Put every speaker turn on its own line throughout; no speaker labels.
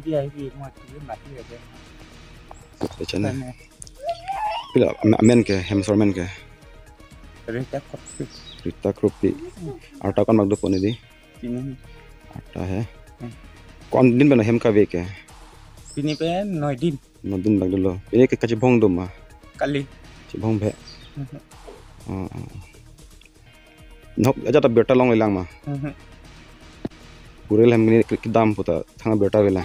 dia hi mo ti ma ti de
Chana pila men ke hemsor men ke
reta kopi
Rita Krupi arta kon magdo poni di
pini
arta hai kon din bana hem ka ve ke
pini pe 9 din
nodin magdo lo ini ke kachi bong dum ma
kali
chi bong bhe nok aja ta beta long ilang ma purel hem ni ki dam puta thanga beta vela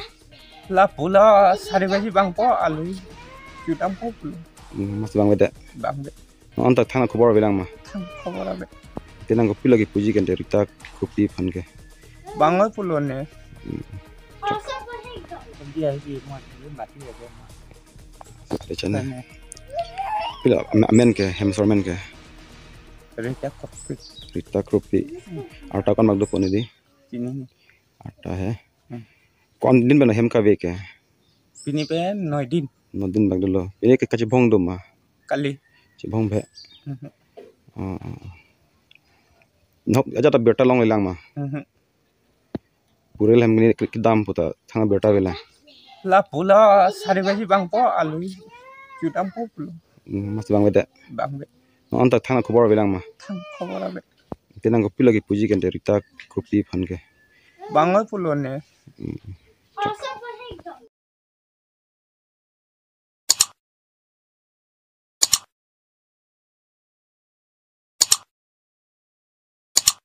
la pula sari baji bang po alu jutam po
mas bang beda
bang be
on ta thanga khobor velang ma
thang khobor abe
tenang ko pila ki puji kan Rita Krupi phan ke
bangoi pulo ne dia hi mo ti ma ti de
chana pila men ke hemsor men ke
reta kopi
Rita Krupi arta kon magdo poni di
pini
arta hai kon din bana hem ka ve ke
pini pe 9 din
nodin magdo lo ini ke kachi bong dum ma
kali
chi bong bhe nok aja ta beta long ilang ma purel hem ni ki dam puta thanga beta vela
la pula sari baji bang po alu jutam po
mas bang beda
bang be
on ta thanga khobor velang ma
thang khobor abe
tenang ko pila ki puji kan Rita Krupi phan ke
bangoi pulo ne